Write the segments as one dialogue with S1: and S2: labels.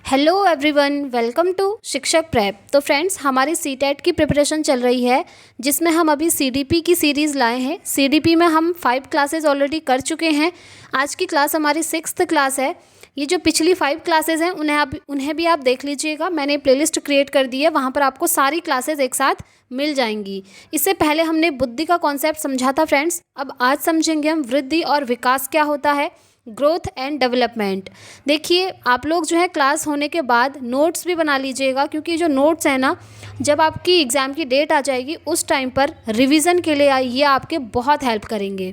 S1: Hello everyone, welcome to शिक्षक prep. तो friends, हमारी सीटेट की प्रिपरेशन चल रही है जिसमें हम अभी सीडीपी की सीरीज़ लाए हैं। सीडीपी में हम 5 क्लासेस ऑलरेडी कर चुके हैं। आज की क्लास हमारी 6th क्लास है। ये जो पिछली 5 क्लासेस हैं उन्हें भी आप देख लीजिएगा। मैंने प्लेलिस्ट क्रिएट कर दी है, वहाँ पर आपको सारी क्लासेस एक साथ मिल जाएंगी। इससे पहले हमने बुद्धि का कॉन्सेप्ट समझा था फ्रेंड्स। अब आज समझेंगे हम वृद्धि और विकास क्या होता है, ग्रोथ एंड डेवलपमेंट। देखिए, आप लोग जो है क्लास होने के बाद नोट्स भी बना लीजिएगा, क्योंकि जो नोट्स हैं ना, जब आपकी एग्ज़ाम की डेट आ जाएगी उस टाइम पर रिवीजन के लिए ये आपके बहुत हेल्प करेंगे।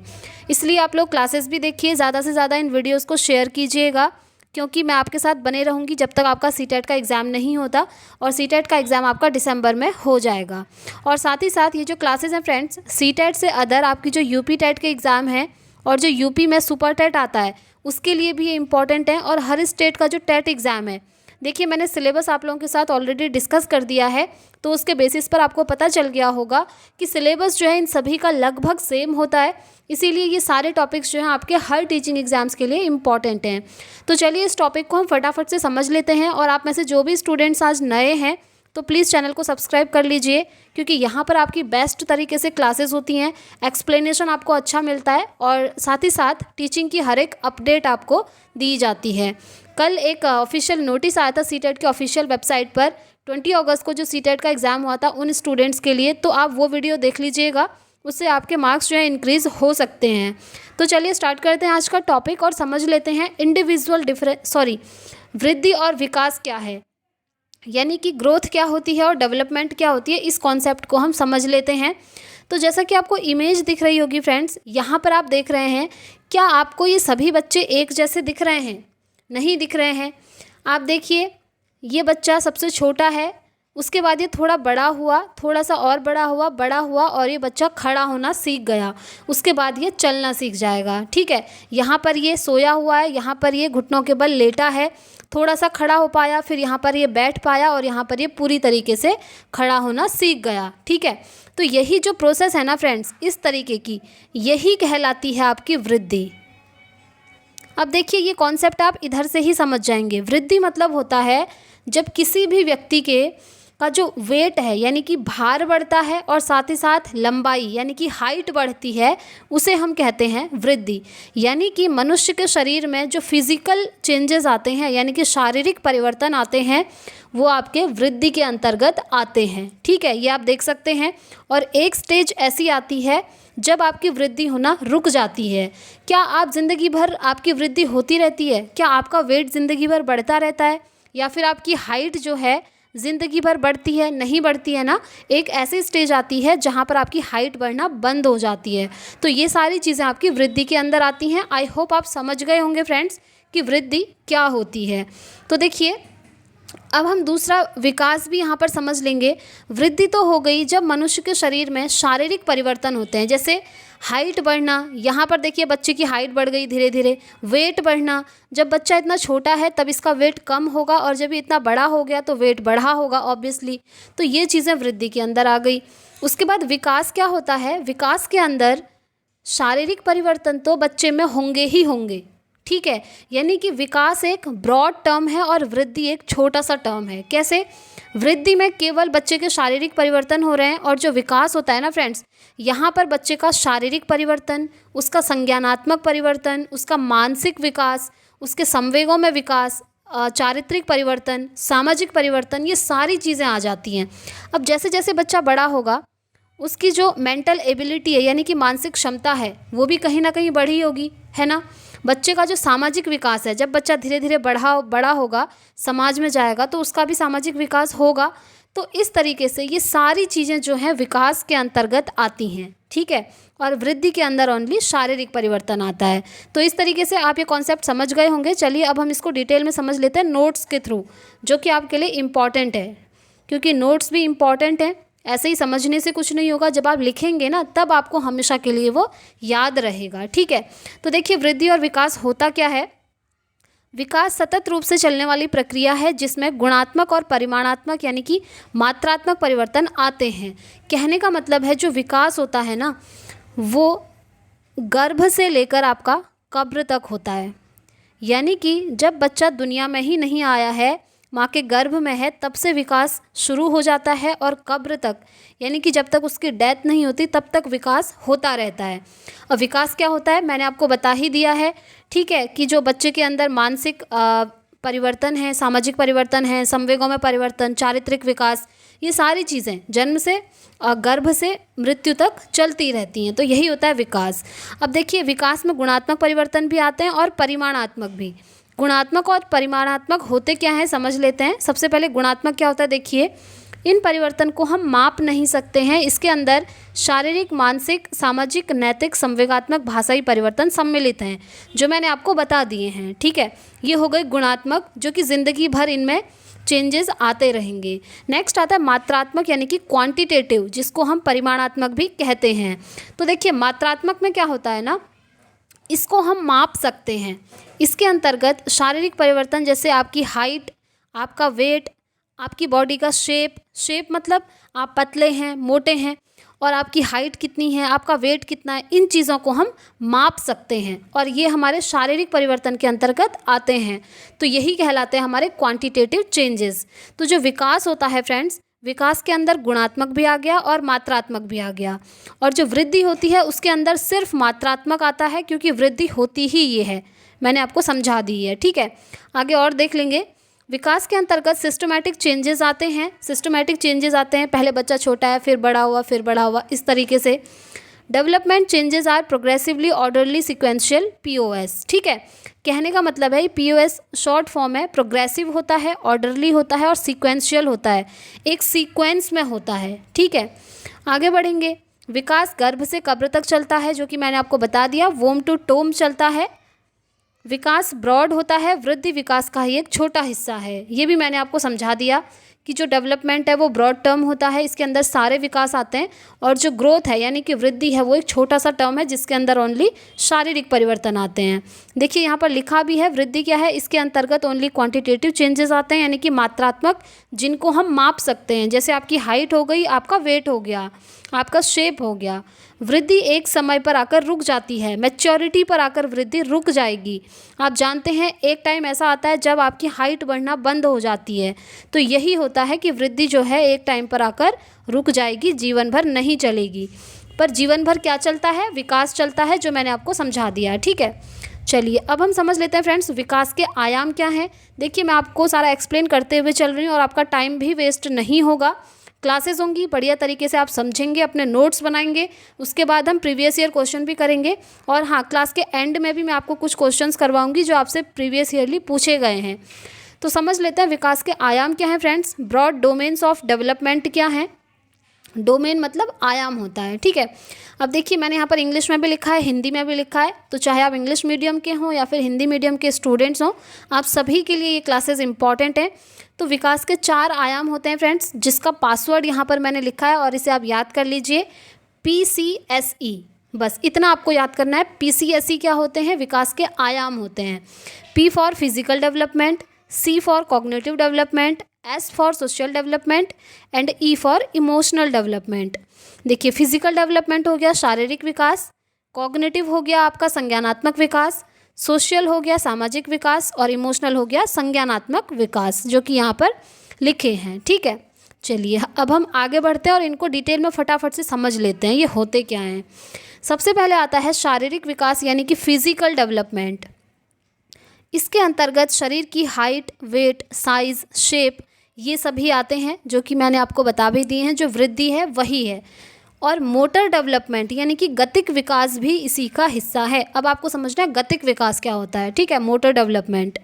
S1: इसलिए आप लोग क्लासेस भी देखिए, ज़्यादा से ज़्यादा इन वीडियोस को शेयर कीजिएगा, क्योंकि मैं आपके साथ बने रहूँगी जब तक आपका सीटेट का एग्ज़ाम नहीं होता। और सीटेट का एग्ज़ाम आपका दिसंबर में हो जाएगा। और साथ ही साथ ये जो क्लासेस हैं फ्रेंड्स, सीटेट से अदर आपकी जो यूपी टेट के एग्ज़ाम है और जो यूपी में सुपर टेट आता है उसके लिए भी ये इम्पॉर्टेंट है। और हर स्टेट का जो टेट एग्ज़ाम है, देखिए मैंने सिलेबस आप लोगों के साथ ऑलरेडी डिस्कस कर दिया है, तो उसके बेसिस पर आपको पता चल गया होगा कि सिलेबस जो है इन सभी का लगभग सेम होता है। इसीलिए ये सारे टॉपिक्स जो हैं आपके हर टीचिंग एग्जाम्स के लिए इम्पॉर्टेंट हैं। तो चलिए इस टॉपिक को हम फटाफट से समझ लेते हैं। और आप में से जो भी स्टूडेंट्स आज नए हैं तो प्लीज़ चैनल को सब्सक्राइब कर लीजिए, क्योंकि यहाँ पर आपकी बेस्ट तरीके से क्लासेस होती हैं, एक्सप्लेनेशन आपको अच्छा मिलता है और साथ ही साथ टीचिंग की हर एक अपडेट आपको दी जाती है। कल एक ऑफिशियल नोटिस आया था सीटेट के ऑफिशियल वेबसाइट पर, 20 अगस्त को जो सीटेट का एग्ज़ाम हुआ था उन स्टूडेंट्स के लिए, तो आप वो वीडियो देख लीजिएगा, उससे आपके मार्क्स जो है इंक्रीज़ हो सकते हैं। तो चलिए स्टार्ट करते हैं आज का टॉपिक और समझ लेते हैं वृद्धि और विकास क्या है, यानी कि ग्रोथ क्या होती है और डेवलपमेंट क्या होती है। इस कॉन्सेप्ट को हम समझ लेते हैं। तो जैसा कि आपको इमेज दिख रही होगी फ्रेंड्स, यहाँ पर आप देख रहे हैं, क्या आपको ये सभी बच्चे एक जैसे दिख रहे हैं? नहीं दिख रहे हैं। आप देखिए, ये बच्चा सबसे छोटा है, उसके बाद ये थोड़ा बड़ा हुआ, थोड़ा सा और बड़ा हुआ और ये बच्चा खड़ा होना सीख गया। उसके बाद ये चलना सीख जाएगा। ठीक है, यहाँ पर ये सोया हुआ है, यहाँ पर ये घुटनों के बल लेटा है, थोड़ा सा खड़ा हो पाया, फिर यहाँ पर ये बैठ पाया और यहाँ पर ये पूरी तरीके से खड़ा होना सीख गया। ठीक है, तो यही जो प्रोसेस है ना फ्रेंड्स, इस तरीके की, यही कहलाती है आपकी वृद्धि। अब देखिए, ये कॉन्सेप्ट आप इधर से ही समझ जाएंगे। वृद्धि मतलब होता है जब किसी भी व्यक्ति के का जो वेट है, यानी कि भार बढ़ता है और साथ ही साथ लंबाई यानी कि हाइट बढ़ती है, उसे हम कहते हैं वृद्धि। यानी कि मनुष्य के शरीर में जो फिजिकल चेंजेस आते हैं, यानी कि शारीरिक परिवर्तन आते हैं, वो आपके वृद्धि के अंतर्गत आते हैं। ठीक है, ये आप देख सकते हैं। और एक स्टेज ऐसी आती है जब आपकी वृद्धि होना रुक जाती है। क्या आप ज़िंदगी भर आपकी वृद्धि होती रहती है? क्या आपका वेट ज़िंदगी भर बढ़ता रहता है? या फिर आपकी हाइट जो है ज़िंदगी भर बढ़ती है? नहीं बढ़ती है ना। एक ऐसी स्टेज आती है जहाँ पर आपकी हाइट बढ़ना बंद हो जाती है। तो ये सारी चीज़ें आपकी वृद्धि के अंदर आती हैं। आई होप आप समझ गए होंगे फ्रेंड्स कि वृद्धि क्या होती है। तो देखिए, अब हम दूसरा विकास भी यहाँ पर समझ लेंगे। वृद्धि तो हो गई जब मनुष्य के शरीर में शारीरिक परिवर्तन होते हैं, जैसे हाइट बढ़ना। यहाँ पर देखिए, बच्चे की हाइट बढ़ गई धीरे धीरे। वेट बढ़ना, जब बच्चा इतना छोटा है तब इसका वेट कम होगा, और जब ये इतना बड़ा हो गया तो वेट बढ़ा होगा ऑब्वियसली। तो ये चीज़ें वृद्धि के अंदर आ गई। उसके बाद विकास क्या होता है? विकास के अंदर शारीरिक परिवर्तन तो बच्चे में होंगे ही होंगे। ठीक है, यानी कि विकास एक ब्रॉड टर्म है और वृद्धि एक छोटा सा टर्म है। कैसे? वृद्धि में केवल बच्चे के शारीरिक परिवर्तन हो रहे हैं, और जो विकास होता है ना फ्रेंड्स, यहाँ पर बच्चे का शारीरिक परिवर्तन, उसका संज्ञानात्मक परिवर्तन, उसका मानसिक विकास, उसके संवेगों में विकास, चारित्रिक परिवर्तन, सामाजिक परिवर्तन, ये सारी चीज़ें आ जाती हैं। अब जैसे जैसे बच्चा बड़ा होगा, उसकी जो मेंटल एबिलिटी है, यानी कि मानसिक क्षमता है, वो भी कहीं ना कहीं बढ़ी होगी, है ना। बच्चे का जो सामाजिक विकास है, जब बच्चा धीरे धीरे बड़ा होगा, समाज में जाएगा, तो उसका भी सामाजिक विकास होगा। तो इस तरीके से ये सारी चीज़ें जो हैं विकास के अंतर्गत आती हैं। ठीक है, और वृद्धि के अंदर ओनली शारीरिक परिवर्तन आता है। तो इस तरीके से आप ये कॉन्सेप्ट समझ गए होंगे। चलिए अब हम इसको डिटेल में समझ लेते हैं नोट्स के थ्रू, जो कि आपके लिए इम्पॉर्टेंट है, क्योंकि नोट्स भी इम्पॉर्टेंट हैं। ऐसे ही समझने से कुछ नहीं होगा, जब आप लिखेंगे ना तब आपको हमेशा के लिए वो याद रहेगा। ठीक है, तो देखिए, वृद्धि और विकास होता क्या है? विकास सतत रूप से चलने वाली प्रक्रिया है जिसमें गुणात्मक और परिमाणात्मक यानी कि मात्रात्मक परिवर्तन आते हैं। कहने का मतलब है, जो विकास होता है ना, वो गर्भ से लेकर आपका कब्र तक होता है। यानी कि जब बच्चा दुनिया में ही नहीं आया है, माँ के गर्भ में है तब से विकास शुरू हो जाता है और कब्र तक, यानी कि जब तक उसकी डेथ नहीं होती तब तक विकास होता रहता है। और विकास क्या होता है मैंने आपको बता ही दिया है, ठीक है, कि जो बच्चे के अंदर मानसिक परिवर्तन है, सामाजिक परिवर्तन है, संवेगों में परिवर्तन, चारित्रिक विकास, ये सारी चीज़ें जन्म से गर्भ से मृत्यु तक चलती रहती हैं। तो यही होता है विकास। अब देखिए विकास में गुणात्मक परिवर्तन भी आते हैं और परिमाणात्मक भी। गुणात्मक और परिमाणात्मक होते क्या हैं समझ लेते हैं। सबसे पहले गुणात्मक क्या होता है, देखिए इन परिवर्तन को हम माप नहीं सकते हैं। इसके अंदर शारीरिक, मानसिक, सामाजिक, नैतिक, संवेगात्मक, भाषाई परिवर्तन सम्मिलित हैं, जो मैंने आपको बता दिए हैं, ठीक है। ये हो गए गुणात्मक, जो कि ज़िंदगी भर इनमें चेंजेस आते रहेंगे। नेक्स्ट आता है मात्रात्मक, यानी कि क्वांटिटेटिव, जिसको हम परिमाणात्मक भी कहते हैं। तो देखिए मात्रात्मक में क्या होता है ना, इसको हम माप सकते हैं। इसके अंतर्गत शारीरिक परिवर्तन जैसे आपकी हाइट, आपका वेट, आपकी बॉडी का शेप मतलब आप पतले हैं, मोटे हैं, और आपकी हाइट कितनी है, आपका वेट कितना है, इन चीज़ों को हम माप सकते हैं और ये हमारे शारीरिक परिवर्तन के अंतर्गत आते हैं। तो यही कहलाते हैं हमारे क्वांटिटेटिव चेंजेस। तो जो विकास होता है फ्रेंड्स, विकास के अंदर गुणात्मक भी आ गया और मात्रात्मक भी आ गया, और जो वृद्धि होती है उसके अंदर सिर्फ मात्रात्मक आता है, क्योंकि वृद्धि होती ही ये है, मैंने आपको समझा दी है, ठीक है। आगे और देख लेंगे। विकास के अंतर्गत सिस्टमैटिक चेंजेस आते हैं। सिस्टमैटिक चेंजेस आते हैं, पहले बच्चा छोटा है, फिर बड़ा हुआ, फिर बड़ा हुआ, इस तरीके से। Development changes are progressively orderly sequential, POS, ठीक है। कहने का मतलब है POS शॉर्ट फॉर्म है, प्रोग्रेसिव होता है, ऑर्डरली होता है और सीक्वेंशियल होता है, एक सीक्वेंस में होता है, ठीक है। आगे बढ़ेंगे। विकास गर्भ से कब्र तक चलता है, जो कि मैंने आपको बता दिया, वोम टू टोम चलता है। विकास ब्रॉड होता है, वृद्धि विकास का ही एक छोटा हिस्सा है, ये भी मैंने आपको समझा दिया कि जो डेवलपमेंट है वो ब्रॉड टर्म होता है, इसके अंदर सारे विकास आते हैं, और जो ग्रोथ है यानी कि वृद्धि है वो एक छोटा सा टर्म है जिसके अंदर ओनली शारीरिक परिवर्तन आते हैं। देखिए यहाँ पर लिखा भी है, वृद्धि क्या है, इसके अंतर्गत ओनली क्वांटिटेटिव चेंजेस आते हैं, यानी कि मात्रात्मक, जिनको हम माप सकते हैं, जैसे आपकी हाइट हो गई, आपका वेट हो गया, आपका शेप हो गया। वृद्धि एक समय पर आकर रुक जाती है, मैच्योरिटी पर आकर वृद्धि रुक जाएगी। आप जानते हैं एक टाइम ऐसा आता है जब आपकी हाइट बढ़ना बंद हो जाती है, तो यही होता है कि वृद्धि जो है एक टाइम पर आकर रुक जाएगी, जीवन भर नहीं चलेगी। पर जीवन भर क्या चलता है, विकास चलता है, जो मैंने आपको समझा दिया है, ठीक है। चलिए अब हम समझ लेते हैं फ्रेंड्स विकास के आयाम क्या हैं। देखिए मैं आपको सारा एक्सप्लेन करते हुए चल रही हूँ और आपका टाइम भी वेस्ट नहीं होगा। क्लासेस होंगी, बढ़िया तरीके से आप समझेंगे, अपने नोट्स बनाएंगे, उसके बाद हम प्रीवियस ईयर क्वेश्चन भी करेंगे, और हाँ क्लास के एंड में भी मैं आपको कुछ क्वेश्चंस करवाऊंगी जो आपसे प्रीवियस ईयरली पूछे गए हैं। तो समझ लेते हैं विकास के आयाम क्या हैं friends. Broad domains of development क्या हैं, डोमेन मतलब आयाम होता है, ठीक है। अब देखिए मैंने यहाँ पर इंग्लिश में भी लिखा है, हिंदी में भी लिखा है, तो चाहे आप इंग्लिश मीडियम के हों या फिर हिंदी मीडियम के स्टूडेंट्स हों, आप सभी के लिए ये क्लासेस इंपॉर्टेंट हैं। तो विकास के 4 आयाम होते हैं फ्रेंड्स, जिसका पासवर्ड यहाँ पर मैंने लिखा है और इसे आप याद कर लीजिए, PCSE, बस इतना आपको याद करना है। PCSE क्या होते हैं, विकास के आयाम होते हैं। P for physical development, C for cognitive development, S for social development and E for emotional development. देखिए फिजिकल डेवलपमेंट हो गया शारीरिक विकास, कॉग्निटिव हो गया आपका संज्ञानात्मक विकास, सोशल हो गया सामाजिक विकास, और इमोशनल हो गया संज्ञानात्मक विकास, जो कि यहाँ पर लिखे हैं, ठीक है। चलिए अब हम आगे बढ़ते हैं और इनको डिटेल में फटाफट से समझ लेते हैं ये होते क्या हैं। सबसे पहले आता है शारीरिक विकास, यानी कि फिजिकल डेवलपमेंट। इसके अंतर्गत शरीर की हाइट, वेट, साइज, शेप, ये सभी आते हैं, जो कि मैंने आपको बता भी दिए हैं। जो वृद्धि है वही है। और मोटर डेवलपमेंट यानी कि गतिक विकास भी इसी का हिस्सा है। अब आपको समझना है गतिक विकास क्या होता है, ठीक है। मोटर डेवलपमेंट,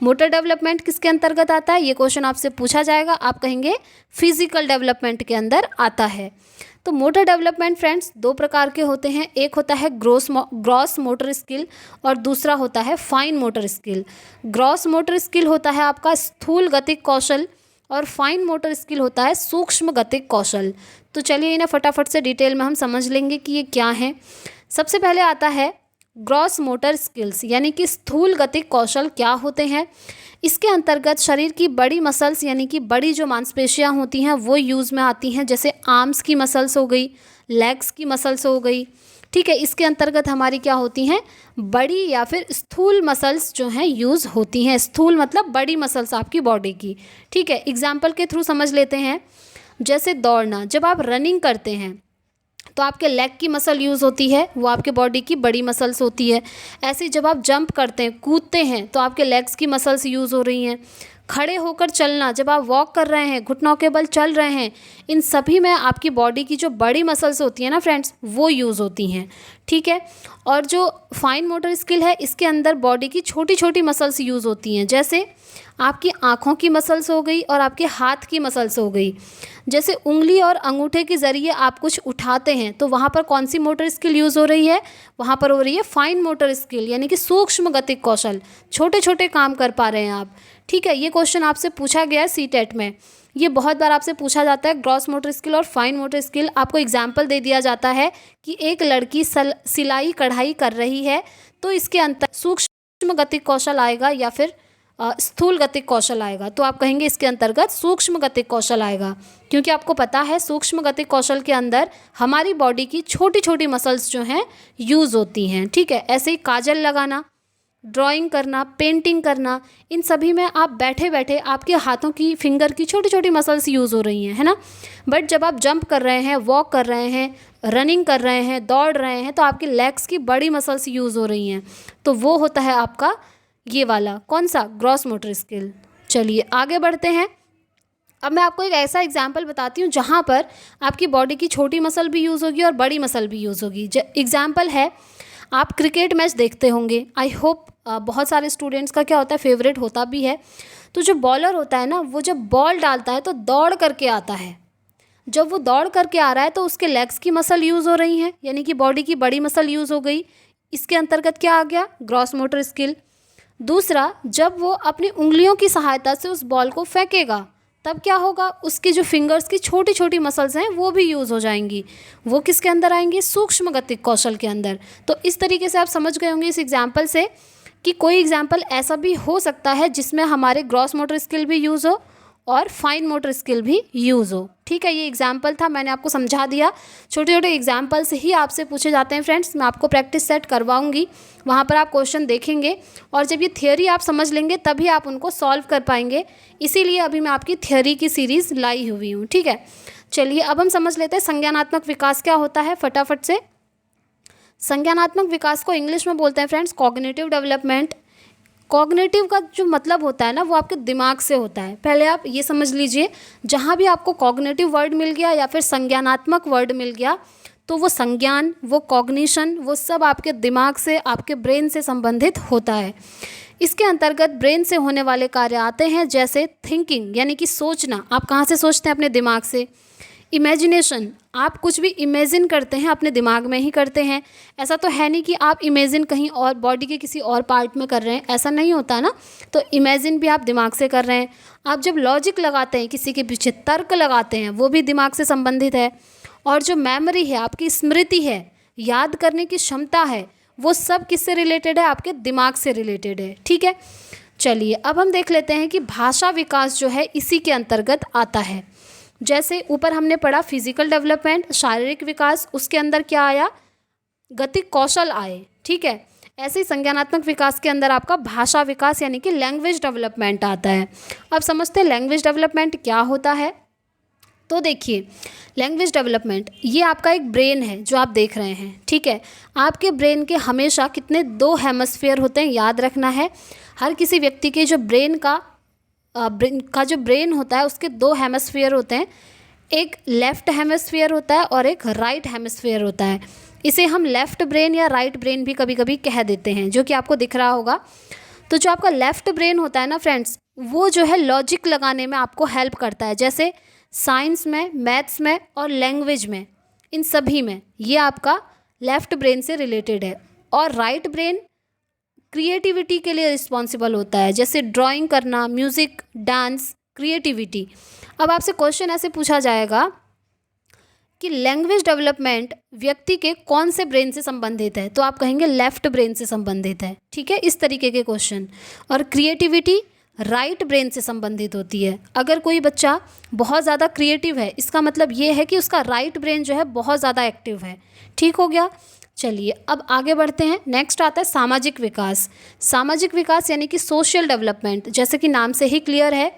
S1: मोटर डेवलपमेंट किसके अंतर्गत आता है, ये क्वेश्चन आपसे पूछा जाएगा, आप कहेंगे फिजिकल डेवलपमेंट के अंदर आता है। तो मोटर डेवलपमेंट फ्रेंड्स 2 प्रकार के होते हैं, एक होता है ग्रॉस मोटर स्किल और दूसरा होता है fine motor skill. Gross motor skill होता है आपका स्थूल गतिक कौशल और फाइन मोटर स्किल होता है सूक्ष्म गतिक कौशल। तो चलिए इन्हें फटाफट से डिटेल में हम समझ लेंगे कि ये क्या है। सबसे पहले आता है ग्रॉस मोटर स्किल्स, यानी कि स्थूल गतिक कौशल क्या होते हैं। इसके अंतर्गत शरीर की बड़ी मसल्स यानी कि बड़ी जो मांसपेशियां होती हैं वो यूज़ में आती हैं, जैसे आर्म्स की मसल्स हो गई, लेग्स की मसल्स हो गई, ठीक है। इसके अंतर्गत हमारी क्या होती हैं, बड़ी या फिर स्थूल मसल्स जो हैं यूज़ होती हैं। स्थूल मतलब बड़ी मसल्स आपकी बॉडी की, ठीक है। एग्जाम्पल के थ्रू समझ लेते हैं। जैसे दौड़ना, जब आप रनिंग करते हैं तो आपके लेग की मसल यूज़ होती है, वो आपके बॉडी की बड़ी मसल्स होती है। ऐसे ही जब आप जंप करते हैं, कूदते हैं, तो आपके लेग्स की मसल्स यूज़ हो रही हैं। खड़े होकर चलना, जब आप वॉक कर रहे हैं, घुटनों के बल चल रहे हैं, इन सभी में आपकी बॉडी की जो बड़ी मसल्स होती हैं ना फ्रेंड्स, वो यूज़ होती हैं, ठीक है। और जो फाइन मोटर स्किल है, इसके अंदर बॉडी की छोटी छोटी मसल्स यूज़ होती हैं। जैसे आपकी आँखों की मसल्स हो गई और आपके हाथ की मसल्स हो गई। जैसे उंगली और अंगूठे के ज़रिए आप कुछ उठाते हैं, तो वहाँ पर कौन सी मोटर स्किल यूज़ हो रही है, वहाँ पर हो रही है फाइन मोटर स्किल, यानी कि सूक्ष्म गतिक कौशल। छोटे छोटे काम कर पा रहे हैं आप, ठीक है। ये क्वेश्चन आपसे पूछा गया है सीटेट में, ये बहुत बार आपसे पूछा जाता है। ग्रॉस मोटर स्किल और फाइन मोटर स्किल, आपको एग्जाम्पल दे दिया जाता है कि एक लड़की सिलाई कढ़ाई कर रही है, तो इसके अंतर सूक्ष्म गतिक कौशल आएगा या फिर स्थूल गतिक कौशल आएगा। तो आप कहेंगे इसके अंतर्गत सूक्ष्म गतिक कौशल आएगा, क्योंकि आपको पता है सूक्ष्म गतिक कौशल के अंदर हमारी बॉडी की छोटी छोटी मसल्स जो हैं यूज़ होती हैं, ठीक है। ऐसे ही काजल लगाना, ड्राइंग करना, पेंटिंग करना, इन सभी में आप बैठे बैठे आपके हाथों की फिंगर की छोटी छोटी मसल्स यूज़ हो रही हैं, है ना। बट जब आप जंप कर रहे हैं, वॉक कर रहे हैं, रनिंग कर रहे हैं, दौड़ रहे हैं, तो आपके लेग्स की बड़ी मसल्स यूज़ हो रही हैं, तो वो होता है आपका ये वाला कौन सा, ग्रॉस मोटर स्किल। चलिए आगे बढ़ते हैं। अब मैं आपको एक ऐसा एग्जाम्पल बताती हूँ जहाँ पर आपकी बॉडी की छोटी मसल भी यूज़ होगी और बड़ी मसल भी यूज़ होगी। एग्जाम्पल है, आप क्रिकेट मैच देखते होंगे, आई होप बहुत सारे स्टूडेंट्स का क्या होता है, फेवरेट होता भी है। तो जो बॉलर होता है ना, वो जब बॉल डालता है तो दौड़ करके आता है। जब वो दौड़ करके आ रहा है तो उसके लेग्स की मसल यूज़ हो रही हैं, यानी कि बॉडी की बड़ी मसल यूज़ हो गई। इसके अंतर्गत क्या आ गया, ग्रॉस मोटर स्किल। दूसरा, जब वो अपनी उंगलियों की सहायता से उस बॉल को फेंकेगा, तब क्या होगा, उसकी जो फिंगर्स की छोटी छोटी मसल्स हैं वो भी यूज़ हो जाएंगी। वो किसके अंदर आएंगी, सूक्ष्म गतिक कौशल के अंदर। तो इस तरीके से आप समझ गए होंगे इस एग्जाम्पल से कि कोई एग्जाम्पल ऐसा भी हो सकता है जिसमें हमारे ग्रॉस मोटर स्किल भी यूज़ हो और फाइन मोटर स्किल भी यूज़ हो, ठीक है। ये एग्जाम्पल था, मैंने आपको समझा दिया। छोटे छोटे एग्जाम्पल से ही आपसे पूछे जाते हैं फ्रेंड्स। मैं आपको प्रैक्टिस सेट करवाऊंगी, वहाँ पर आप क्वेश्चन देखेंगे और जब ये थियोरी आप समझ लेंगे तभी आप उनको सॉल्व कर पाएंगे। इसीलिए अभी मैं आपकी थियोरी की सीरीज़ लाई हुई हूँ, ठीक है। चलिए अब हम समझ लेते हैं संज्ञानात्मक विकास क्या होता है फटाफट से। संज्ञानात्मक विकास को इंग्लिश में बोलते हैं फ्रेंड्स कॉग्निटिव डेवलपमेंट। कॉग्निटिव का जो मतलब होता है ना, वो आपके दिमाग से होता है। पहले आप ये समझ लीजिए, जहाँ भी आपको कॉग्निटिव वर्ड मिल गया या फिर संज्ञानात्मक वर्ड मिल गया, तो वो संज्ञान, वो कॉग्निशन, वो सब आपके दिमाग से, आपके ब्रेन से संबंधित होता है। इसके अंतर्गत ब्रेन से होने वाले कार्य आते हैं, जैसे थिंकिंग यानी कि सोचना। आप कहाँ से सोचते हैं, अपने दिमाग से। इमेजिनेशन, आप कुछ भी इमेजिन करते हैं अपने दिमाग में ही करते हैं। ऐसा तो है नहीं कि आप इमेजिन कहीं और बॉडी के किसी और पार्ट में कर रहे हैं, ऐसा नहीं होता ना। तो इमेजिन भी आप दिमाग से कर रहे हैं। आप जब लॉजिक लगाते हैं, किसी के पीछे तर्क लगाते हैं, वो भी दिमाग से संबंधित है। और जो मेमोरी है, आपकी स्मृति है, याद करने की क्षमता है, वो सब किससे रिलेटेड है, आपके दिमाग से रिलेटेड है, ठीक है। चलिए अब हम देख लेते हैं कि भाषा विकास जो है इसी के अंतर्गत आता है। जैसे ऊपर हमने पढ़ा फिजिकल डेवलपमेंट, शारीरिक विकास, उसके अंदर क्या आया, गतिक कौशल आए, ठीक है। ऐसे ही संज्ञानात्मक विकास के अंदर आपका भाषा विकास यानी कि लैंग्वेज डेवलपमेंट आता है। अब समझते हैं लैंग्वेज डेवलपमेंट क्या होता है। तो देखिए, लैंग्वेज डेवलपमेंट, ये आपका एक ब्रेन है जो आप देख रहे हैं, ठीक है। आपके ब्रेन के हमेशा कितने 2 हेमिस्फीयर होते हैं, याद रखना है। हर किसी व्यक्ति के जो ब्रेन का जो ब्रेन होता है, उसके 2 हेमिस्फीयर होते हैं। एक लेफ़्ट हेमिस्फीयर होता है और एक राइट हेमिस्फीयर होता है। इसे हम लेफ़्ट ब्रेन या राइट ब्रेन भी कभी कभी कह देते हैं, जो कि आपको दिख रहा होगा। तो जो आपका लेफ़्ट ब्रेन होता है ना फ्रेंड्स, वो जो है लॉजिक लगाने में आपको हेल्प करता है, जैसे साइंस में, मैथ्स में और लैंग्वेज में, इन सभी में ये आपका लेफ़्ट ब्रेन से रिलेटेड है। और राइट ब्रेन क्रिएटिविटी के लिए रिस्पॉन्सिबल होता है, जैसे ड्राइंग करना, म्यूज़िक, डांस, क्रिएटिविटी। अब आपसे क्वेश्चन ऐसे पूछा जाएगा कि लैंग्वेज डेवलपमेंट व्यक्ति के कौन से ब्रेन से संबंधित है, तो आप कहेंगे लेफ्ट ब्रेन से संबंधित है, ठीक है, इस तरीके के क्वेश्चन। और क्रिएटिविटी राइट ब्रेन से संबंधित होती है। अगर कोई बच्चा बहुत ज़्यादा क्रिएटिव है, इसका मतलब ये है कि उसका राइट ब्रेन जो है बहुत ज़्यादा एक्टिव है, ठीक हो गया। चलिए अब आगे बढ़ते हैं। नेक्स्ट आता है सामाजिक विकास। सामाजिक विकास यानी कि सोशल डेवलपमेंट, जैसे कि नाम से ही क्लियर है,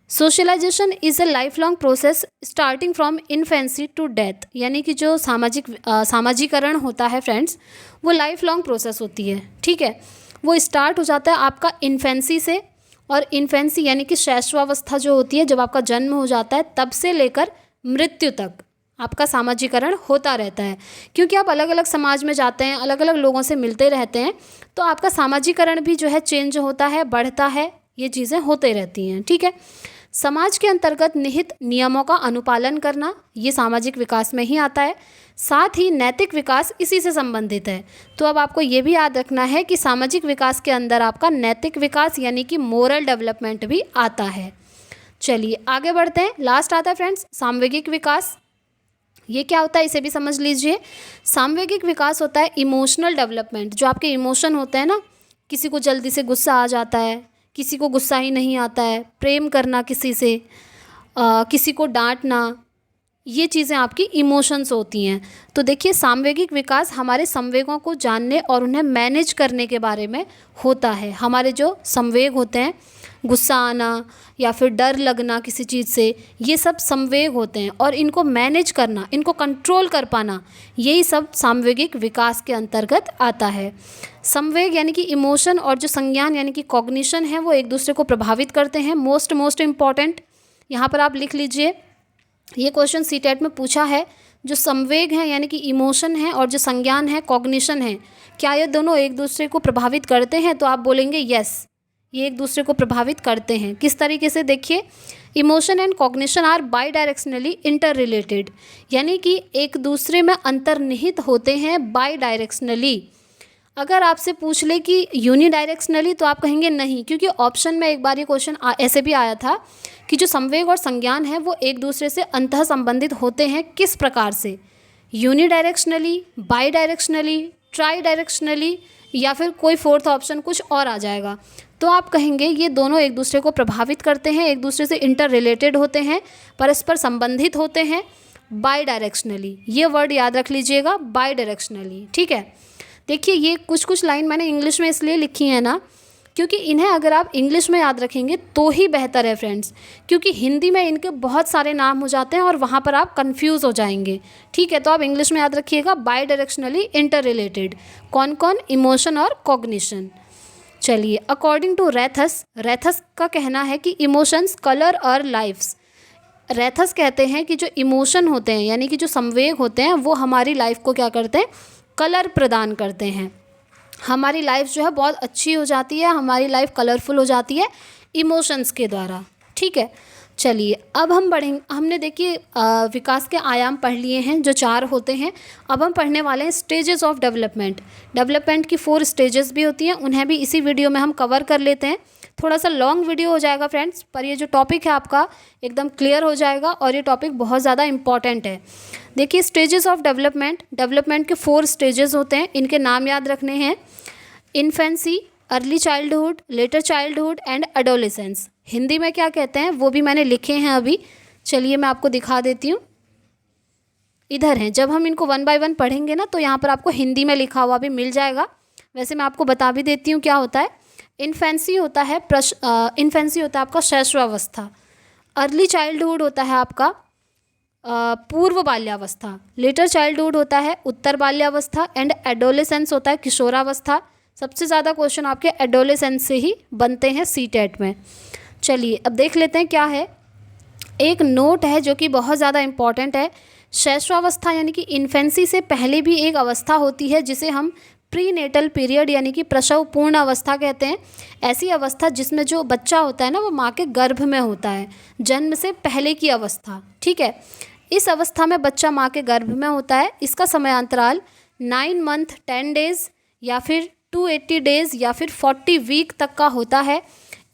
S1: socialization is a life long process starting from infancy to death. यानी कि जो सामाजिकरण होता है फ्रेंड्स, वो लाइफ लॉन्ग प्रोसेस होती है, ठीक है। वो स्टार्ट हो जाता है आपका इन्फेंसी से, और इन्फेंसी यानी कि शैशवावस्था जो होती है, जब आपका जन्म हो जाता है तब से लेकर मृत्यु तक आपका सामाजिकरण होता रहता है। क्योंकि आप अलग अलग समाज में जाते हैं, अलग अलग लोगों से मिलते रहते हैं, तो आपका सामाजिकरण भी जो है चेंज होता है, बढ़ता है, ये चीज़ें होते रहती हैं, ठीक है। समाज के अंतर्गत निहित नियमों का अनुपालन करना, ये सामाजिक विकास में ही आता है। साथ ही नैतिक विकास इसी से संबंधित है। तो अब आपको ये भी याद रखना है कि सामाजिक विकास के अंदर आपका नैतिक विकास यानी कि मोरल डेवलपमेंट भी आता है। चलिए आगे बढ़ते हैं। लास्ट आता है फ्रेंड्स सामवेगिक विकास। ये क्या होता है इसे भी समझ लीजिए। सामवेगिक विकास होता है इमोशनल डेवलपमेंट। जो आपके इमोशन होते हैं ना, किसी को जल्दी से गुस्सा आ जाता है, किसी को गुस्सा ही नहीं आता है, प्रेम करना किसी से, किसी को डांटना, ये चीज़ें आपकी इमोशंस होती हैं। तो देखिए सामवेगिक विकास हमारे संवेगों को जानने और उन्हें मैनेज करने के बारे में होता है। हमारे जो संवेग होते हैं, गुस्सा आना या फिर डर लगना किसी चीज़ से, ये सब संवेग होते हैं, और इनको मैनेज करना, इनको कंट्रोल कर पाना, यही सब सामवेगिक विकास के अंतर्गत आता है। संवेग यानी कि इमोशन और जो संज्ञान यानी कि कॉग्निशन है, वो एक दूसरे को प्रभावित करते हैं। मोस्ट इम्पॉर्टेंट यहाँ पर आप लिख लीजिए, ये क्वेश्चन सीटेट में पूछा है। जो संवेग हैं यानी कि इमोशन है, और जो संज्ञान है कॉग्निशन है, क्या ये दोनों एक दूसरे को प्रभावित करते हैं? तो आप बोलेंगे यस, ये एक दूसरे को प्रभावित करते हैं। किस तरीके से? देखिए, emotion and cognition are bidirectionally interrelated, यानी कि एक दूसरे में अंतर्निहित होते हैं बाई डायरेक्शनली। अगर आपसे पूछ ले कि यूनि डायरेक्शनली, तो आप कहेंगे नहीं, क्योंकि ऑप्शन में एक बार ये क्वेश्चन ऐसे भी आया था कि जो संवेग और संज्ञान है वो एक दूसरे से अंतः संबंधित होते हैं। किस प्रकार से? Unidirectionally, bidirectionally, tridirectionally, या फिर कोई फोर्थ ऑप्शन कुछ और आ जाएगा। तो आप कहेंगे ये दोनों एक दूसरे को प्रभावित करते हैं, एक दूसरे से इंटर रिलेटेड होते हैं, परस्पर संबंधित होते हैं बाई डायरेक्शनली। ये वर्ड याद रख लीजिएगा, बाई डायरेक्शनली, ठीक है। देखिए, ये कुछ लाइन मैंने इंग्लिश में इसलिए लिखी है ना, क्योंकि इन्हें अगर आप इंग्लिश में याद रखेंगे तो ही बेहतर है फ्रेंड्स, क्योंकि हिंदी में इनके बहुत सारे नाम हो जाते हैं और वहाँ पर आप कंफ्यूज हो जाएंगे, ठीक है। तो आप इंग्लिश में याद रखिएगा, बाई डायरेक्शनली इंटर रिलेटेड। कौन कौन? इमोशन और कॉग्निशन। चलिए, अकॉर्डिंग टू रेथस का कहना है कि इमोशंस कलर और लाइफ्स। रेथस कहते हैं कि जो इमोशन होते हैं यानी कि जो संवेग होते हैं, वो हमारी लाइफ को क्या करते हैं? कलर प्रदान करते हैं। हमारी लाइफ जो है बहुत अच्छी हो जाती है, हमारी लाइफ कलरफुल हो जाती है इमोशंस के द्वारा, ठीक है। चलिए, अब हम बढ़ेंगे। हमने देखिए विकास के आयाम पढ़ लिए हैं जो 4 होते हैं। अब हम पढ़ने वाले हैं स्टेजेस ऑफ डेवलपमेंट। डेवलपमेंट की 4 स्टेजेस भी होती हैं, उन्हें भी इसी वीडियो में हम कवर कर लेते हैं। थोड़ा सा लॉन्ग वीडियो हो जाएगा फ्रेंड्स, पर ये जो टॉपिक है आपका एकदम क्लियर हो जाएगा, और ये टॉपिक बहुत ज़्यादा इंपॉर्टेंट है। देखिए, स्टेजेस ऑफ डेवलपमेंट के 4 स्टेजेस होते हैं, इनके नाम याद रखने हैं। Infancy, early childhood, letter childhood and adolescence. Hindi में क्या कहते हैं वो भी मैंने लिखे हैं अभी। चलिए मैं आपको दिखा देती हूँ, इधर हैं। जब हम इनको 1 बाय 1 पढ़ेंगे ना, तो यहाँ पर आपको हिंदी में लिखा हुआ भी मिल जाएगा। वैसे मैं आपको बता भी देती हूँ क्या होता है। इन्फेंसी होता है आपका शैशवावस्था। अर्ली चाइल्डहुड होता है आपका पूर्व बाल्यावस्था। लेटर चाइल्डहुड होता है उत्तर बाल्यावस्था। एंड एडोलेसेंस होता है किशोरावस्था। सबसे ज़्यादा क्वेश्चन आपके एडोलेसेंस से ही बनते हैं सीटेट में। चलिए अब देख लेते हैं क्या है। एक नोट है जो कि बहुत ज़्यादा इम्पॉर्टेंट है। शैशवावस्था यानी कि इन्फेंसी से पहले भी एक अवस्था होती है जिसे हम प्री नेटल पीरियड यानी कि प्रसव पूर्ण अवस्था कहते हैं। ऐसी अवस्था जिसमें जो बच्चा होता है ना, वो माँ के गर्भ में होता है, जन्म से पहले की अवस्था, ठीक है। इस अवस्था में बच्चा माँ के गर्भ में होता है। इसका समयांतराल 9 मंथ 10 डेज़ या फिर 280 डेज़ या फिर 40 वीक तक का होता है।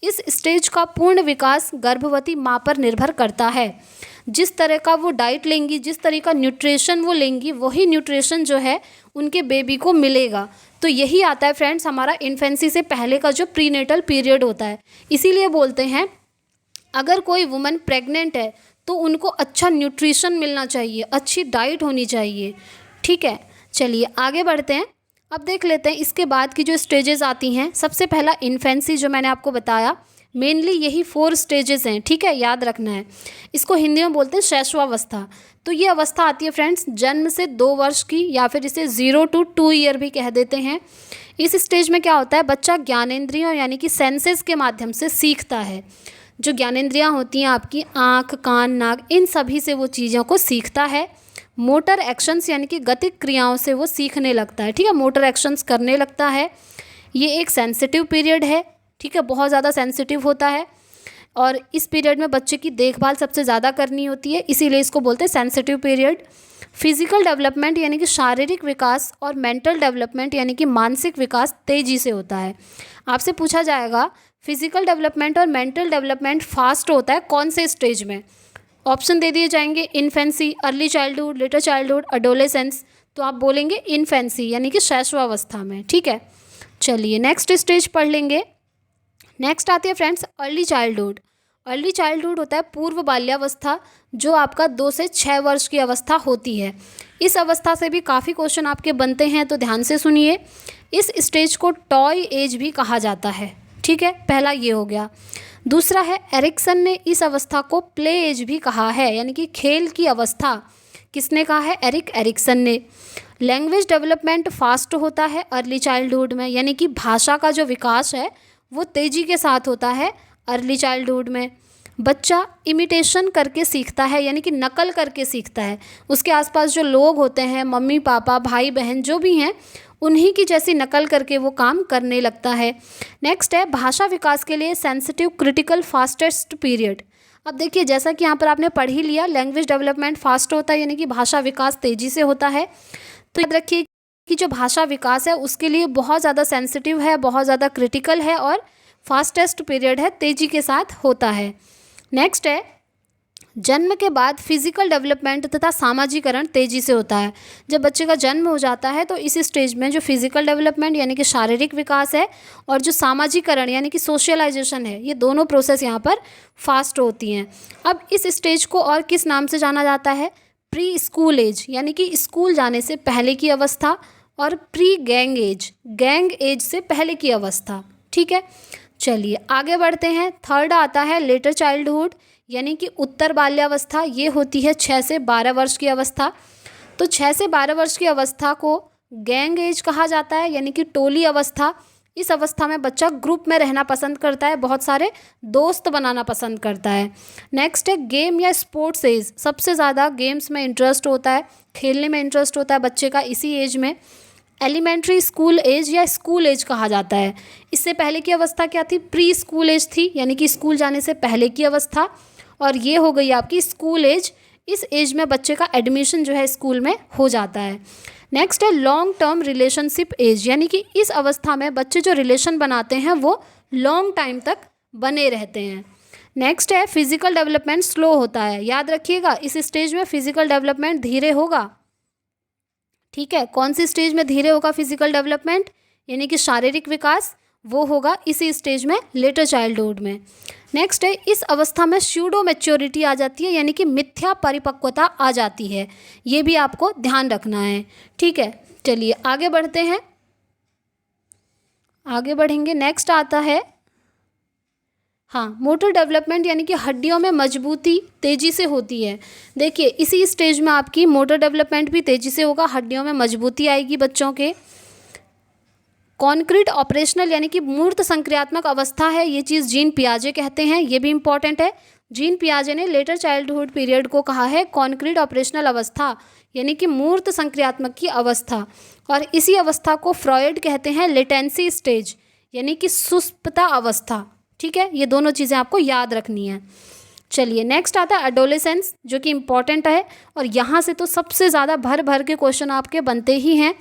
S1: इस स्टेज का पूर्ण विकास गर्भवती माँ पर निर्भर करता है। जिस तरह का वो डाइट लेंगी, जिस तरह का न्यूट्रिशन वो लेंगी, वही न्यूट्रिशन जो है उनके बेबी को मिलेगा। तो यही आता है फ्रेंड्स हमारा इन्फेंसी से पहले का जो प्रीनेटल पीरियड होता है। इसीलिए बोलते हैं अगर कोई वुमन प्रेग्नेंट है तो उनको अच्छा न्यूट्रिशन मिलना चाहिए, अच्छी डाइट होनी चाहिए, ठीक है। चलिए आगे बढ़ते हैं। अब देख लेते हैं इसके बाद की जो स्टेजेस आती हैं। सबसे पहला इन्फेंसी, जो मैंने आपको बताया, मेनली यही 4 स्टेजेस हैं, ठीक है, याद रखना है। इसको हिंदी में बोलते हैं शैशवावस्था। तो ये अवस्था आती है फ्रेंड्स जन्म से 2 वर्ष की, या फिर इसे 0 to 2 ईयर भी कह देते हैं। इस स्टेज में क्या होता है, बच्चा ज्ञानेंद्रियों यानी कि सेंसेस के माध्यम से सीखता है। जो ज्ञानेंद्रियाँ होती हैं आपकी आँख, कान, नाक, इन सभी से वो चीज़ों को सीखता है। मोटर एक्शंस यानी कि गतिक क्रियाओं से वो सीखने लगता है, ठीक है, मोटर एक्शंस करने लगता है। ये एक सेंसिटिव पीरियड है, ठीक है, बहुत ज़्यादा सेंसिटिव होता है और इस पीरियड में बच्चे की देखभाल सबसे ज़्यादा करनी होती है, इसीलिए इसको बोलते हैं सेंसिटिव पीरियड। फिजिकल डेवलपमेंट यानी कि शारीरिक विकास और मेंटल डेवलपमेंट यानी कि मानसिक विकास तेज़ी से होता है। आपसे पूछा जाएगा फिजिकल डेवलपमेंट और मेंटल डेवलपमेंट फास्ट होता है कौन से स्टेज में, ऑप्शन दे दिए जाएंगे infancy, early childhood, letter childhood, adolescence. तो आप बोलेंगे इन्फेंसी यानी कि शैशवावस्था में, ठीक है। चलिए नेक्स्ट स्टेज पढ़ लेंगे। नेक्स्ट आती है friends early childhood. Early childhood होता है पूर्व बाल्यावस्था, जो आपका 2 से 6 वर्ष की अवस्था होती है। इस अवस्था से भी काफ़ी क्वेश्चन आपके बनते हैं, तो ध्यान से सुनिए। इस स्टेज को टॉय एज भी कहा जाता है, ठीक है, पहला ये हो गया। दूसरा है एरिक्सन ने इस अवस्था को प्ले एज भी कहा है, यानी कि खेल की अवस्था। किसने कहा है, एरिक एरिक्सन ने। लैंग्वेज डेवलपमेंट फास्ट होता है अर्ली चाइल्डहुड में, यानी कि भाषा का जो विकास है वो तेज़ी के साथ होता है अर्ली चाइल्डहुड में। बच्चा इमिटेशन करके सीखता है, यानी कि नकल करके सीखता है। उसके आसपास जो लोग होते हैं, मम्मी पापा, भाई बहन जो भी हैं, उन्हीं की जैसी नकल करके वो काम करने लगता है। नेक्स्ट है भाषा विकास के लिए सेंसिटिव क्रिटिकल फास्टेस्ट पीरियड। अब देखिए जैसा कि यहाँ पर आपने पढ़ ही लिया, लैंग्वेज डेवलपमेंट फास्ट होता है यानी कि भाषा विकास तेज़ी से होता है। तो याद रखिए कि जो भाषा विकास है उसके लिए बहुत ज़्यादा सेंसिटिव है, बहुत ज़्यादा क्रिटिकल है और फास्टेस्ट पीरियड है, तेज़ी के साथ होता है। नेक्स्ट है जन्म के बाद फिजिकल डेवलपमेंट तथा सामाजिकरण तेज़ी से होता है। जब बच्चे का जन्म हो जाता है तो इस स्टेज में जो फिजिकल डेवलपमेंट यानी कि शारीरिक विकास है और जो सामाजिकरण यानी कि सोशलाइजेशन है, ये दोनों प्रोसेस यहाँ पर फास्ट होती हैं। अब इस स्टेज को और किस नाम से जाना जाता है, प्री स्कूल एज यानी कि स्कूल जाने से पहले की अवस्था, और pre gang as, gang as से पहले की अवस्था, ठीक है। चलिए आगे बढ़ते हैं। थर्ड आता है लेटर चाइल्डहुड यानी कि उत्तर बाल्यावस्था। ये होती है 6 से 12 वर्ष की अवस्था। तो 6 से 12 वर्ष की अवस्था को गैंग एज कहा जाता है, यानी कि टोली अवस्था। इस अवस्था में बच्चा ग्रुप में रहना पसंद करता है, बहुत सारे दोस्त बनाना पसंद करता है। नेक्स्ट है गेम या स्पोर्ट्स एज। सबसे ज़्यादा गेम्स में इंटरेस्ट होता है, खेलने में इंटरेस्ट होता है बच्चे का इसी एज में। एलिमेंट्री स्कूल एज या स्कूल एज कहा जाता है। इससे पहले की अवस्था क्या थी, प्री स्कूल एज थी, यानी कि स्कूल जाने से पहले की अवस्था, और ये हो गई आपकी स्कूल एज। इस एज में बच्चे का एडमिशन जो है स्कूल में हो जाता है। नेक्स्ट है लॉन्ग टर्म रिलेशनशिप एज, यानी कि इस अवस्था में बच्चे जो रिलेशन बनाते हैं वो लॉन्ग टाइम तक बने रहते हैं। नेक्स्ट है फिजिकल डेवलपमेंट स्लो होता है। याद रखिएगा इस स्टेज में फिजिकल डेवलपमेंट धीरे होगा, ठीक है। कौन सी स्टेज में धीरे होगा फिजिकल डेवलपमेंट, यानी कि शारीरिक विकास, वो होगा इसी स्टेज में लेटर चाइल्डहुड में। नेक्स्ट है इस अवस्था में स्यूडो मैच्योरिटी आ जाती है, यानी कि मिथ्या परिपक्वता आ जाती है। ये भी आपको ध्यान रखना है, ठीक है। चलिए आगे बढ़ते हैं, आगे बढ़ेंगे। नेक्स्ट आता है मोटर डेवलपमेंट, यानी कि हड्डियों में मजबूती तेज़ी से होती है। देखिए इसी स्टेज में आपकी मोटर डेवलपमेंट भी तेज़ी से होगा, हड्डियों में मजबूती आएगी बच्चों के। कॉन्क्रीट ऑपरेशनल यानी कि मूर्त संक्रियात्मक अवस्था है, ये चीज़ जीन पियाजे कहते हैं, ये भी इंपॉर्टेंट है। जीन पियाजे ने लेटर चाइल्डहुड पीरियड को कहा है कॉन्क्रीट ऑपरेशनल अवस्था, यानी कि मूर्त संक्रियात्मक की अवस्था। और इसी अवस्था को फ्रॉयड कहते हैं लेटेंसी स्टेज, यानी कि सुस्पता अवस्था, ठीक है। ये दोनों चीज़ें आपको याद रखनी है। चलिए नेक्स्ट आता है एडोलेसेंस, जो कि इम्पॉर्टेंट है और यहाँ से तो सबसे ज़्यादा भर भर के क्वेश्चन आपके बनते ही हैं।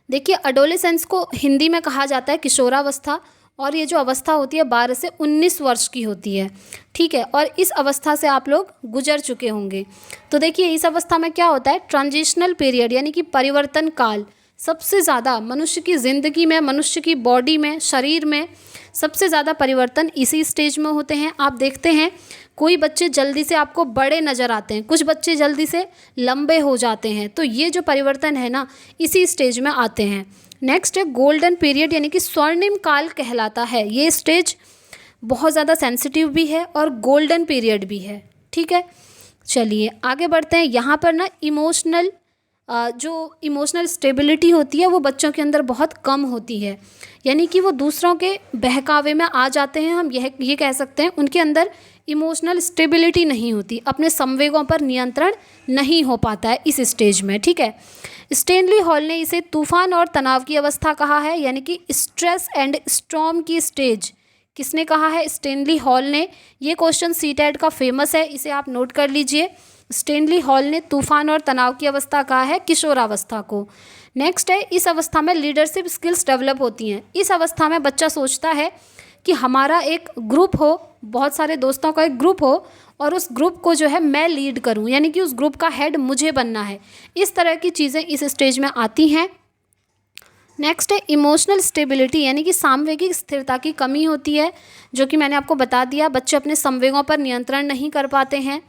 S1: देखिए एडोलेसेंस को हिंदी में कहा जाता है किशोरावस्था, और ये जो अवस्था होती है 12 से 19 वर्ष की होती है, ठीक है। और इस अवस्था से आप लोग गुजर चुके होंगे। तो देखिए इस अवस्था में क्या होता है, ट्रांजिशनल पीरियड यानी कि परिवर्तन काल। सबसे ज़्यादा मनुष्य की ज़िंदगी में, मनुष्य की बॉडी में, शरीर में सबसे ज़्यादा परिवर्तन इसी स्टेज में होते हैं। आप देखते हैं कोई बच्चे जल्दी से आपको बड़े नज़र आते हैं, कुछ बच्चे जल्दी से लंबे हो जाते हैं। तो ये जो परिवर्तन है ना, इसी स्टेज में आते हैं। नेक्स्ट है गोल्डन पीरियड, यानी कि स्वर्णिम काल कहलाता है। ये स्टेज बहुत ज़्यादा सेंसिटिव भी है और गोल्डन पीरियड भी है। ठीक है, चलिए आगे बढ़ते हैं। यहाँ पर ना जो इमोशनल स्टेबिलिटी होती है वो बच्चों के अंदर बहुत कम होती है, यानी कि वो दूसरों के बहकावे में आ जाते हैं। हम ये कह सकते हैं उनके अंदर इमोशनल स्टेबिलिटी नहीं होती, अपने संवेगों पर नियंत्रण नहीं हो पाता है इस स्टेज में। ठीक है, स्टेनली हॉल ने इसे तूफान और तनाव की अवस्था कहा है, यानी कि स्ट्रेस एंड स्टॉर्म की स्टेज। किसने कहा है? स्टेनली हॉल ने। ये क्वेश्चन सीटेट का फेमस है, इसे आप नोट कर लीजिए। स्टेनली हॉल ने तूफान और तनाव की अवस्था कहा है किशोरावस्था को। नेक्स्ट है, इस अवस्था में लीडरशिप स्किल्स डेवलप होती हैं। इस अवस्था में बच्चा सोचता है कि हमारा एक ग्रुप हो, बहुत सारे दोस्तों का एक ग्रुप हो और उस ग्रुप को जो है मैं लीड करूं, यानी कि उस ग्रुप का हेड मुझे बनना है। इस तरह की चीज़ें इस स्टेज में आती हैं। नेक्स्ट है इमोशनल स्टेबिलिटी, यानी कि सामवेगिक स्थिरता की कमी होती है, जो कि मैंने आपको बता दिया, बच्चे अपने संवेगों पर नियंत्रण नहीं कर पाते हैं।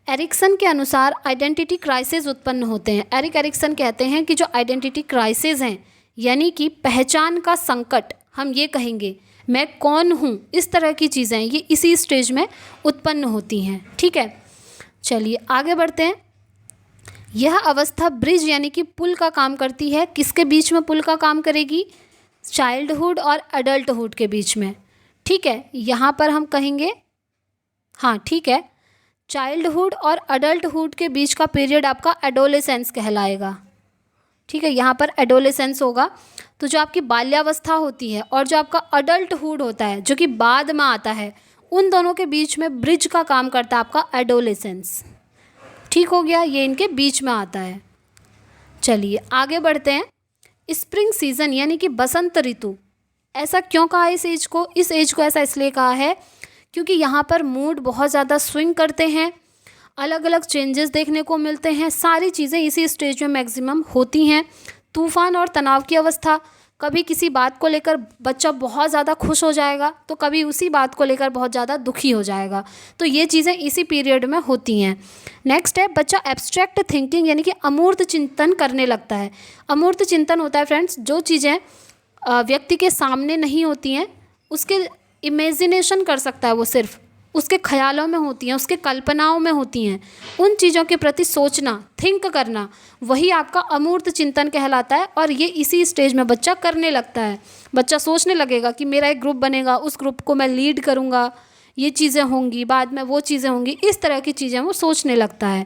S1: एरिक्सन के अनुसार आइडेंटिटी क्राइसिस उत्पन्न होते हैं। एरिक एरिक्सन कहते हैं कि जो आइडेंटिटी क्राइसिस हैं, यानी कि पहचान का संकट, हम ये कहेंगे मैं कौन हूँ, इस तरह की चीज़ें ये इसी स्टेज में उत्पन्न होती हैं। ठीक है, चलिए आगे बढ़ते हैं। यह अवस्था ब्रिज यानी कि पुल का काम करती है। किसके बीच में पुल का काम करेगी? चाइल्डहुड और अडल्टहुड के बीच में। ठीक है, यहाँ पर हम कहेंगे, हाँ ठीक है, चाइल्डहुड और अडल्टहुड के बीच का पीरियड आपका एडोलेसेंस कहलाएगा। ठीक है, यहाँ पर एडोलेसेंस होगा। तो जो आपकी बाल्यावस्था होती है और जो आपका अडल्टहुड होता है, जो कि बाद में आता है, उन दोनों के बीच में ब्रिज का काम करता है आपका एडोलेसेंस। ठीक हो गया, ये इनके बीच में आता है। चलिए आगे बढ़ते हैं। स्प्रिंग सीजन यानी कि बसंत ऋतु, ऐसा क्यों कहा है इस एज को? इस एज को ऐसा इसलिए कहा है क्योंकि यहाँ पर मूड बहुत ज़्यादा स्विंग करते हैं, अलग अलग चेंजेस देखने को मिलते हैं। सारी चीज़ें इसी स्टेज में मैक्सिमम होती हैं। तूफान और तनाव की अवस्था, कभी किसी बात को लेकर बच्चा बहुत ज़्यादा खुश हो जाएगा तो कभी उसी बात को लेकर बहुत ज़्यादा दुखी हो जाएगा। तो ये चीज़ें इसी पीरियड में होती हैं। नेक्स्ट है, बच्चा एब्स्ट्रैक्ट थिंकिंग यानी कि अमूर्त चिंतन करने लगता है। अमूर्त चिंतन होता है फ्रेंड्स, जो चीज़ें व्यक्ति के सामने नहीं होती हैं उसके इमेजिनेशन कर सकता है, वो सिर्फ उसके ख्यालों में होती हैं, उसके कल्पनाओं में होती हैं। उन चीज़ों के प्रति सोचना, थिंक करना, वही आपका अमूर्त चिंतन कहलाता है। और ये इसी स्टेज में बच्चा करने लगता है। बच्चा सोचने लगेगा कि मेरा एक ग्रुप बनेगा, उस ग्रुप को मैं लीड करूँगा, ये चीज़ें होंगी, बाद में वो चीज़ें होंगी, इस तरह की चीज़ें वो सोचने लगता है।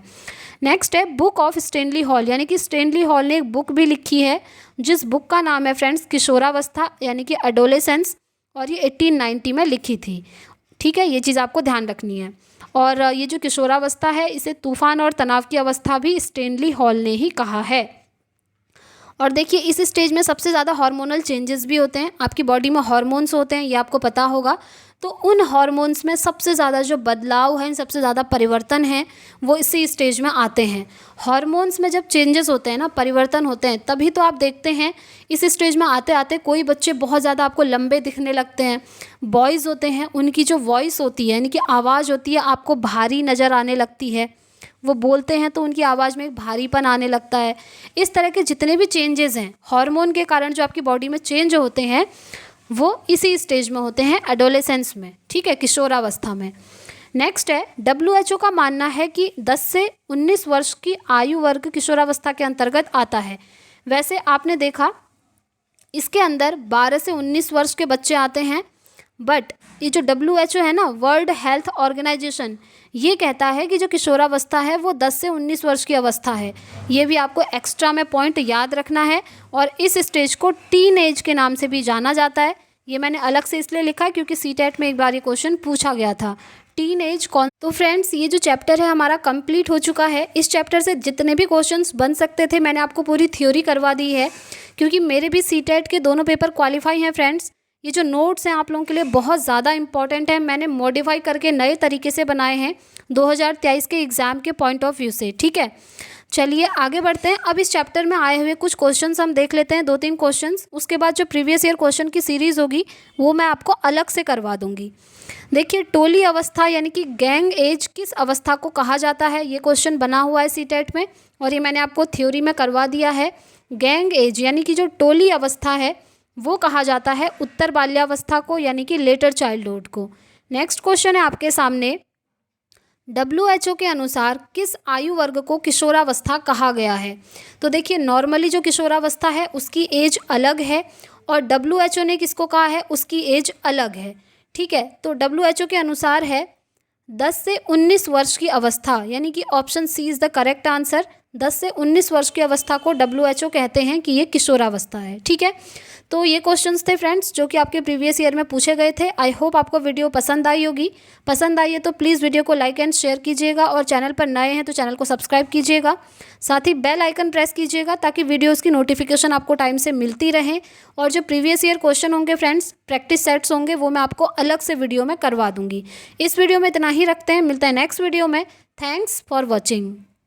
S1: नेक्स्ट है बुक ऑफ स्टेनली हॉल, यानी कि स्टेनली हॉल ने एक बुक भी लिखी है, जिस बुक का नाम है फ्रेंड्स किशोरावस्था यानी कि एडोलेसेंस, और ये 1890 में लिखी थी। ठीक है, ये चीज़ आपको ध्यान रखनी है। और ये जो किशोरावस्था है, इसे तूफान और तनाव की अवस्था भी स्टेनली हॉल ने ही कहा है। और देखिए इस स्टेज में सबसे ज़्यादा हार्मोनल चेंजेस भी होते हैं। आपकी बॉडी में हार्मोन्स होते हैं, ये आपको पता होगा। तो उन हार्मोन्स में सबसे ज़्यादा जो बदलाव हैं, सबसे ज़्यादा परिवर्तन हैं, वो इसी स्टेज में आते हैं। हार्मोन्स में जब चेंजेस होते हैं ना, परिवर्तन होते हैं, तभी तो आप देखते हैं इस स्टेज में आते आते कोई बच्चे बहुत ज़्यादा आपको लंबे दिखने लगते हैं। बॉयज़ होते हैं, उनकी जो वॉइस होती है यानी कि आवाज़ होती है, आपको भारी नज़र आने लगती है। वो बोलते हैं तो उनकी आवाज़ में एक भारीपन आने लगता है। इस तरह के जितने भी चेंजेस हैं हार्मोन के कारण जो आपकी बॉडी में चेंज होते हैं, वो इसी स्टेज में होते हैं, एडोलेसेंस में। ठीक है, किशोरावस्था में। नेक्स्ट है, WHO का मानना है कि 10 से 19 वर्ष की आयु वर्ग किशोरावस्था के अंतर्गत आता है। वैसे आपने देखा इसके अंदर 12 से 19 वर्ष के बच्चे आते हैं, बट ये जो WHO है ना, वर्ल्ड हेल्थ ऑर्गेनाइजेशन, ये कहता है कि जो किशोरावस्था है वो 10 से 19 वर्ष की अवस्था है। ये भी आपको एक्स्ट्रा में पॉइंट याद रखना है। और इस स्टेज को टीन एज के नाम से भी जाना जाता है। ये मैंने अलग से इसलिए लिखा है क्योंकि सीटेट में एक बार ये क्वेश्चन पूछा गया था, टीन एज कौन। तो फ्रेंड्स, ये जो चैप्टर है हमारा कंप्लीट हो चुका है। इस चैप्टर से जितने भी क्वेश्चंस बन सकते थे मैंने आपको पूरी थ्योरी करवा दी है, क्योंकि मेरे भी सीटेट के दोनों पेपर क्वालिफाई हैं फ्रेंड्स। ये जो नोट्स हैं आप लोगों के लिए बहुत ज़्यादा इंपॉर्टेंट है, मैंने मॉडिफाई करके नए तरीके से बनाए हैं 2023 के एग्ज़ाम के पॉइंट ऑफ व्यू से। ठीक है, चलिए आगे बढ़ते हैं। अब इस चैप्टर में आए हुए कुछ क्वेश्चंस हम देख लेते हैं, 2-3 क्वेश्चंस। उसके बाद जो प्रीवियस ईयर क्वेश्चन की सीरीज़ होगी वो मैं आपको अलग से करवा दूंगी। देखिए, टोली अवस्था यानी कि गैंग एज किस अवस्था को कहा जाता है, ये क्वेश्चन बना हुआ है सीटेट में और ये मैंने आपको थ्योरी में करवा दिया है। गैंग एज यानी कि जो टोली अवस्था है वो कहा जाता है उत्तर बाल्यावस्था को, यानी कि लेटर चाइल्डहुड को। नेक्स्ट क्वेश्चन है आपके सामने, WHO के अनुसार किस आयु वर्ग को किशोरावस्था कहा गया है। तो देखिए, नॉर्मली जो किशोरावस्था है उसकी एज अलग है और WHO ने किसको कहा है, उसकी एज अलग है। ठीक है, तो WHO के अनुसार है 10 से 19 वर्ष की अवस्था, यानी कि option C is the correct answer. 10 से 19 वर्ष की अवस्था को WHO कहते हैं कि ये किशोरावस्था है। ठीक है, तो ये क्वेश्चंस थे फ्रेंड्स जो कि आपके प्रीवियस ईयर में पूछे गए थे। आई होप आपको वीडियो पसंद आई होगी। पसंद आई है तो प्लीज़ वीडियो को लाइक एंड शेयर कीजिएगा और चैनल पर नए हैं तो चैनल को सब्सक्राइब कीजिएगा। साथ ही बेल आइकन प्रेस कीजिएगा ताकि वीडियोज़ की नोटिफिकेशन आपको टाइम से मिलती रहे। और जो प्रीवियस ईयर क्वेश्चन होंगे फ्रेंड्स, प्रैक्टिस सेट्स होंगे, वो मैं आपको अलग से वीडियो में करवा दूँगी। इस वीडियो में इतना ही रखते हैं, मिलते हैं नेक्स्ट वीडियो में। Thanks for watching.